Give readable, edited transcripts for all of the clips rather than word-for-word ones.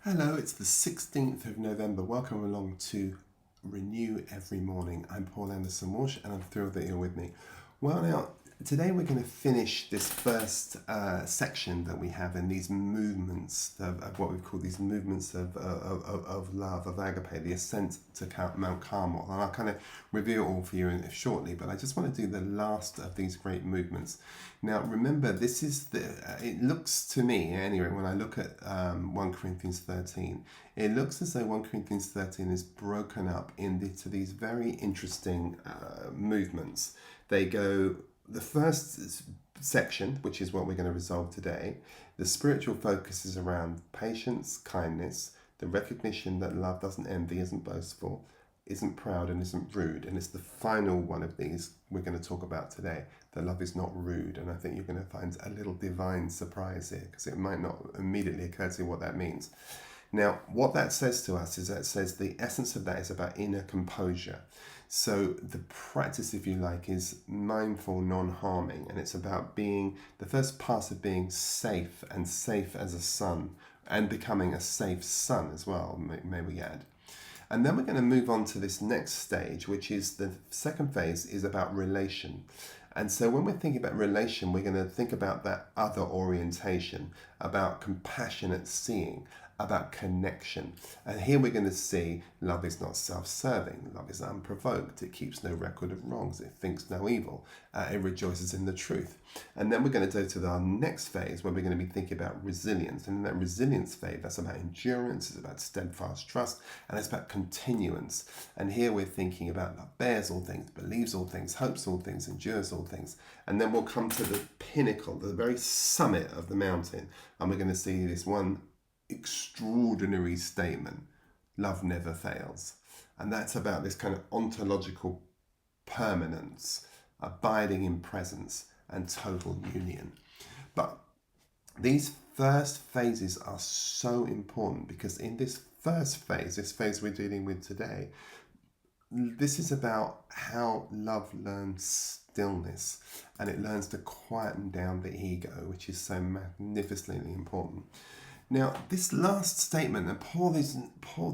Hello, it's the 16th of November. Welcome along to Renew Every Morning. I'm Paul Anderson-Walsh and I'm thrilled that you're with me. Well, now, today we're going to finish this first section that we have in these movements of what we call these movements of love, of Agapé, the ascent to Mount Carmel. And I'll kind of review it all for you shortly, but I just want to do the last of these great movements. Now, remember, this is it looks to me, anyway, when I look at 1 Corinthians 13, it looks as though 1 Corinthians 13 is broken up into these very interesting movements. They go, the first section, which is what we're going to resolve today, the spiritual focus is around patience, kindness, the recognition that love doesn't envy, isn't boastful, isn't proud, and isn't rude. And it's the final one of these we're going to talk about today, that love is not rude. And I think you're going to find a little divine surprise here, because it might not immediately occur to you what that means. Now, what that says to us is that it says the essence of that is about inner composure. So the practice, if you like, is mindful non-harming, and it's about being the first part of being safe and safe as a son, and becoming a safe son as well, may we add. And then we're going to move on to this next stage, which is the second phase, is about relation. And so when we're thinking about relation, we're going to think about that other orientation, about compassionate seeing, about connection. And here we're going to see love is not self-serving. Love is unprovoked. It keeps no record of wrongs. It thinks no evil. It rejoices in the truth. And then we're going to go to our next phase where we're going to be thinking about resilience. And in that resilience phase, that's about endurance, it's about steadfast trust, and it's about continuance. And here we're thinking about love bears all things, believes all things, hopes all things, endures all things. And then we'll come to the pinnacle, the very summit of the mountain. And we're going to see this one extraordinary statement: love never fails. And that's about this kind of ontological permanence, abiding in presence, and total union. But these first phases are so important, because in this first phase, this phase we're dealing with today, this is about how love learns stillness, and it learns to quieten down the ego, which is so magnificently important. Now, this last statement, and Paul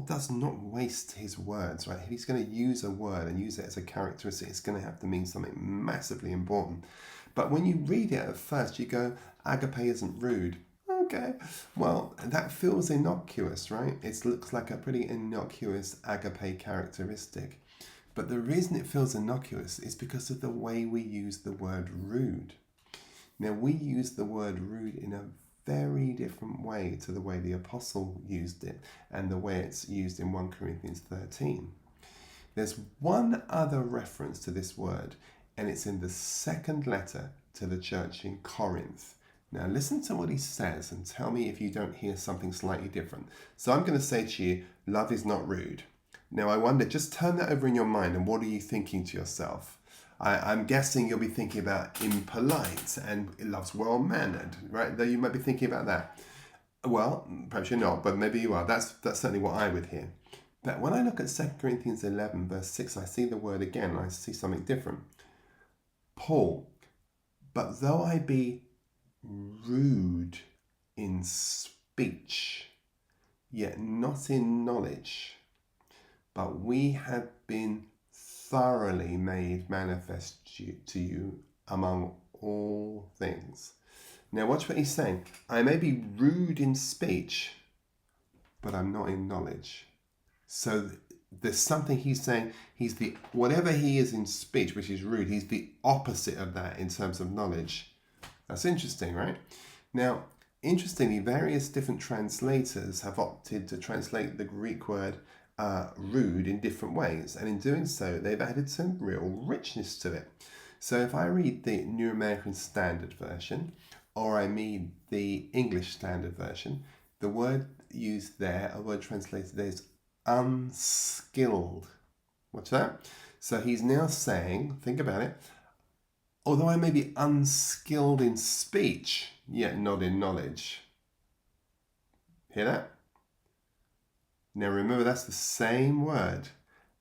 does not waste his words, right? If he's going to use a word and use it as a characteristic, it's going to have to mean something massively important. But when you read it at first, you go, Agapé isn't rude. Okay, well, that feels innocuous, right? It looks like a pretty innocuous Agapé characteristic. But the reason it feels innocuous is because of the way we use the word rude. Now, we use the word rude in a very different way to the way the apostle used it and the way it's used in 1 Corinthians 13. There's one other reference to this word, and it's in the second letter to the church in Corinth. Now listen to what he says and tell me if you don't hear something slightly different. So I'm going to say to you, love is not rude. Now I wonder, just turn that over in your mind, and what are you thinking to yourself? I'm guessing you'll be thinking about impolite and love's well-mannered, right? Though you might be thinking about that. Well, perhaps you're not, but maybe you are. That's certainly what I would hear. But when I look at 2 Corinthians 11, verse 6, I see the word again, and I see something different. Paul, but though I be rude in speech, yet not in knowledge, but we have been thoroughly made manifest to you among all things. Now watch what he's saying. I may be rude in speech, but I'm not in knowledge. So there's something he's saying. He's the, whatever he is in speech, which is rude, he's the opposite of that in terms of knowledge. That's interesting, right? Now, interestingly, various different translators have opted to translate the Greek word rude in different ways, and in doing so they've added some real richness to it. So if I read the New American Standard Version, or I read the English Standard Version, the word used there, a word translated there, is unskilled. Watch that. So he's now saying, think about it, although I may be unskilled in speech, yet not in knowledge. Hear that? Now remember, that's the same word.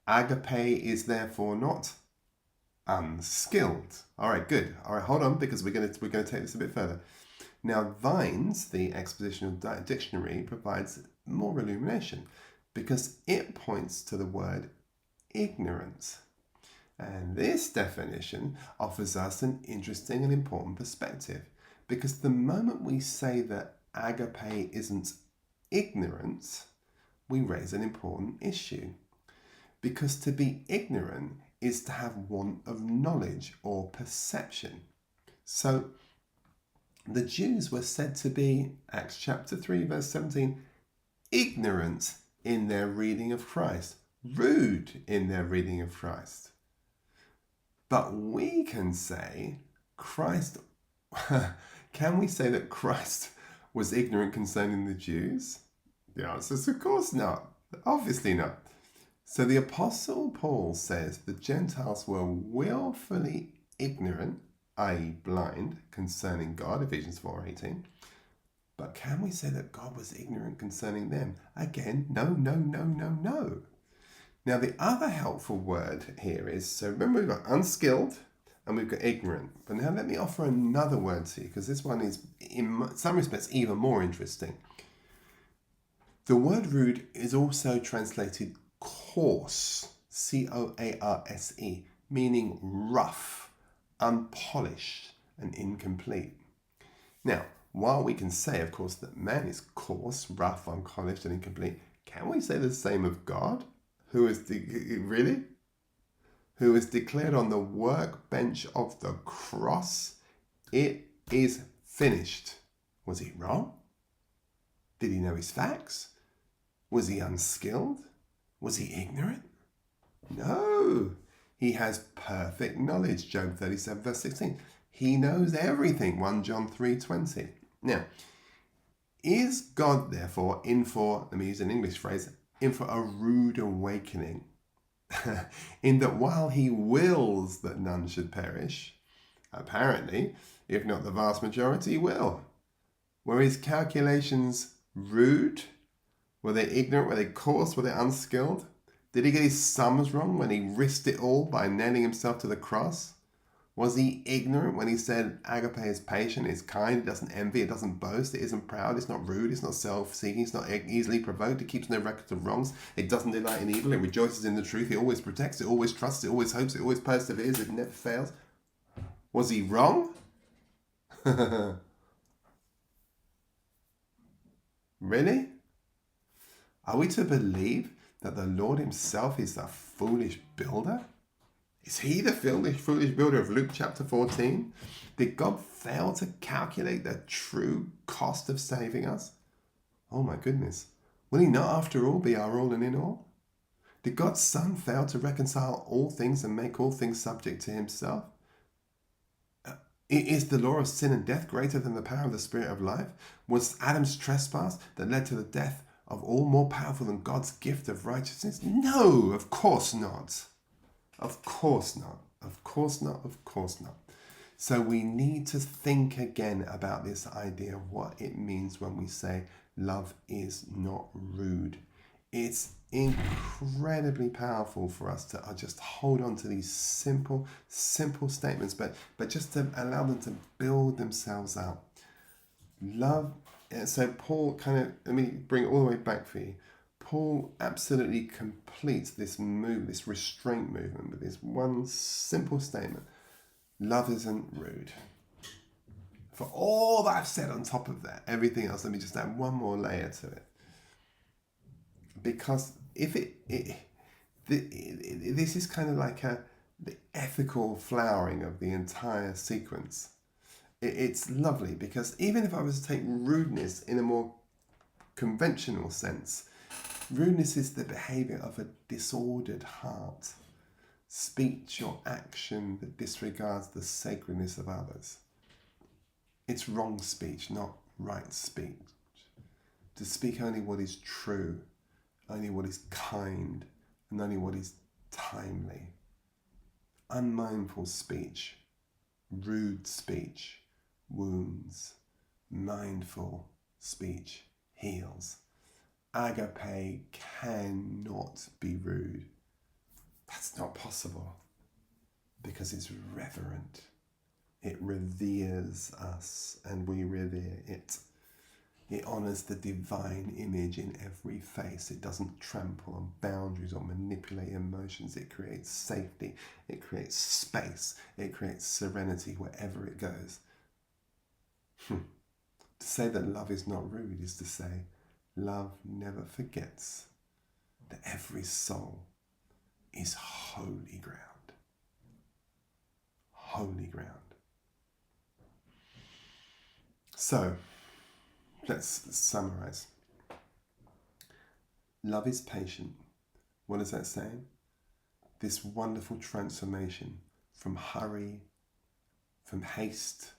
Agapé is therefore not unskilled. All right, good. All right, hold on, because we're going to take this a bit further. Now, Vines, the expositional dictionary, provides more illumination because it points to the word ignorance. And this definition offers us an interesting and important perspective because the moment we say that agape isn't ignorance, we raise an important issue. Because to be ignorant is to have want of knowledge or perception. So the Jews were said to be, Acts chapter 3, verse 17, ignorant in their reading of Christ, rude in their reading of Christ. But we can say can we say that Christ was ignorant concerning the Jews? The answer is of course not. Obviously not. So the Apostle Paul says the Gentiles were willfully ignorant, i.e. blind, concerning God, Ephesians 4:18. But can we say that God was ignorant concerning them? Again, no. Now the other helpful word here is, so remember we've got unskilled and we've got ignorant. But now let me offer another word to you because this one is in some respects even more interesting. The word rude is also translated coarse, C-O-A-R-S-E, meaning rough, unpolished, and incomplete. Now, while we can say, of course, that man is coarse, rough, unpolished, and incomplete, can we say the same of God, who is declared on the workbench of the cross, it is finished? Was he wrong? Did he know his facts? Was he unskilled? Was he ignorant? No. He has perfect knowledge, Job 37, verse 16. He knows everything, 1 John 3:20. Now, is God therefore in for, let me use an English phrase, in for a rude awakening? In that while he wills that none should perish, apparently, if not the vast majority, will. Were his calculations rude? Were they ignorant? Were they coarse? Were they unskilled? Did he get his sums wrong when he risked it all by nailing himself to the cross? Was he ignorant when he said Agapé is patient, is kind, it doesn't envy, it doesn't boast, it isn't proud, it's not rude, it's not self-seeking, it's not easily provoked, it keeps no record of wrongs, it doesn't delight in evil, it rejoices in the truth, it always protects, it always trusts, it always hopes, it always perseveres, it never fails? Was he wrong? Really? Are we to believe that the Lord himself is the foolish builder? Is he the foolish builder of Luke chapter 14? Did God fail to calculate the true cost of saving us? Oh my goodness. Will he not after all be our all and in all? Did God's Son fail to reconcile all things and make all things subject to himself? Is the law of sin and death greater than the power of the Spirit of life? Was Adam's trespass that led to the death of all more powerful than God's gift of righteousness? No, of course not. Of course not. Of course not. Of course not. So we need to think again about this idea of what it means when we say love is not rude. It's incredibly powerful for us to just hold on to these simple statements, but just to allow them to build themselves up. Love. So Paul let me bring it all the way back for you. Paul absolutely completes this restraint movement with this one simple statement. Love isn't rude. For all that I've said on top of that, everything else, let me just add one more layer to it. Because this is kind of like the ethical flowering of the entire sequence. It's lovely because even if I was to take rudeness in a more conventional sense, rudeness is the behavior of a disordered heart, speech or action that disregards the sacredness of others. It's wrong speech, not right speech. To speak only what is true, only what is kind, and only what is timely. Unmindful speech, rude speech, wounds. Mindful speech heals. Agapé cannot be rude. That's not possible because it's reverent. It reveres us and we revere it. It honours the divine image in every face. It doesn't trample on boundaries or manipulate emotions. It creates safety. It creates space. It creates serenity wherever it goes. To say that love is not rude is to say love never forgets that every soul is holy ground. Holy ground. So, let's summarize. Love is patient. What is that saying? This wonderful transformation from hurry, from haste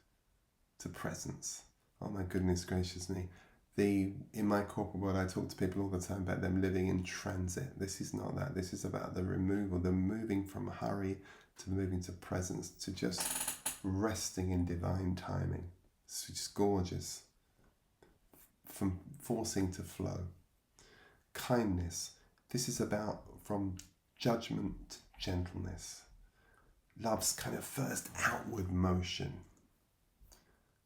to presence. Oh my goodness gracious me. In my corporate world, I talk to people all the time about them living in transit. This is not that. This is about the removal, the moving from hurry to moving to presence, to just resting in divine timing. It's just gorgeous. From forcing to flow. Kindness. This is about from judgment to gentleness. Love's kind of first outward motion.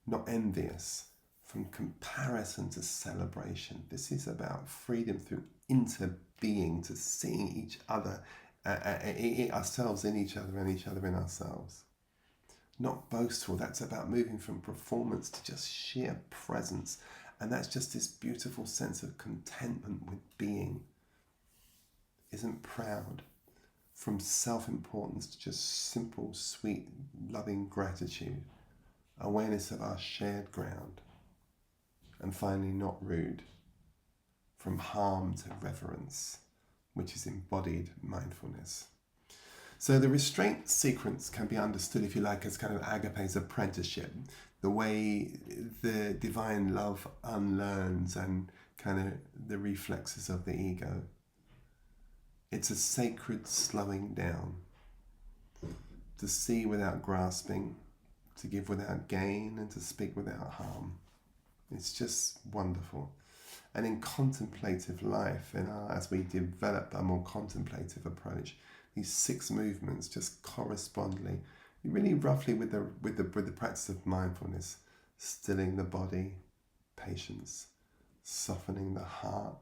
Not envious. From comparison to celebration. This is about freedom through interbeing, to seeing each other, ourselves in each other and each other in ourselves. Not boastful. That's about moving from performance to just sheer presence. And that's just this beautiful sense of contentment with being. Isn't proud. From self-importance to just simple, sweet, loving gratitude. Awareness of our shared ground. And finally, not rude. From harm to reverence, which is embodied mindfulness. So the restraint sequence can be understood, if you like, as kind of Agapé's apprenticeship. The way the divine love unlearns and kind of the reflexes of the ego. It's a sacred slowing down. To see without grasping, to give without gain, and to speak without harm. It's just wonderful. And in contemplative life, as we develop a more contemplative approach, these 6 movements just correspondly, really roughly with the practice of mindfulness, stilling the body, patience, softening the heart,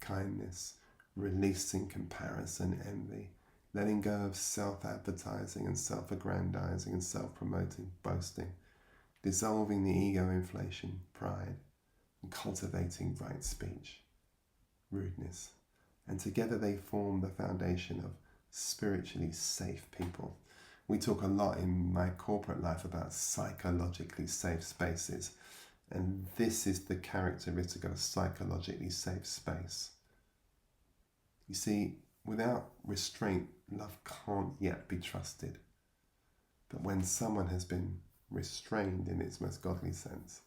kindness, releasing comparison, envy, letting go of self-advertising and self-aggrandizing and self-promoting, boasting, dissolving the ego inflation, pride, and cultivating right speech, rudeness. And together they form the foundation of spiritually safe people. We talk a lot in my corporate life about psychologically safe spaces. And this is the characteristic of a psychologically safe space. You see, without restraint, love can't yet be trusted. But when someone has been restrained in its most godly sense,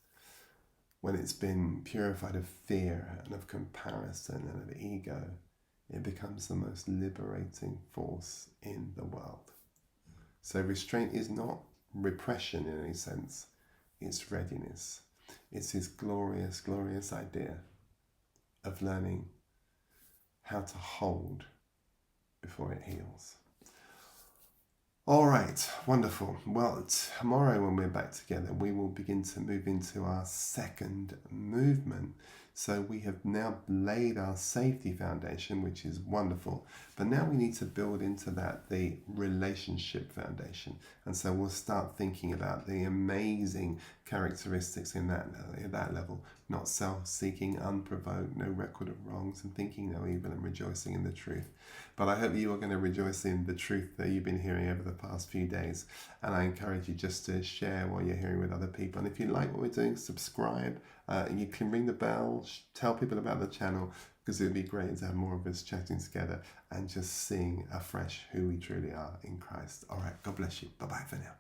when it's been purified of fear and of comparison and of ego, it becomes the most liberating force in the world. So restraint is not repression in any sense, it's readiness. It's this glorious, glorious idea of learning how to hold before it heals. All right, wonderful. Well, tomorrow when we're back together, we will begin to move into our second movement. So we have now laid our safety foundation, which is wonderful. But now we need to build into that the relationship foundation. And so we'll start thinking about the amazing characteristics in that level. Not self-seeking, unprovoked, no record of wrongs, and thinking no evil, and rejoicing in the truth. But I hope you are going to rejoice in the truth that you've been hearing over the past few days. And I encourage you just to share what you're hearing with other people. And if you like what we're doing, subscribe. You can ring the bell, tell people about the channel, because it would be great to have more of us chatting together and just seeing afresh who we truly are in Christ. All right, God bless you. Bye-bye for now.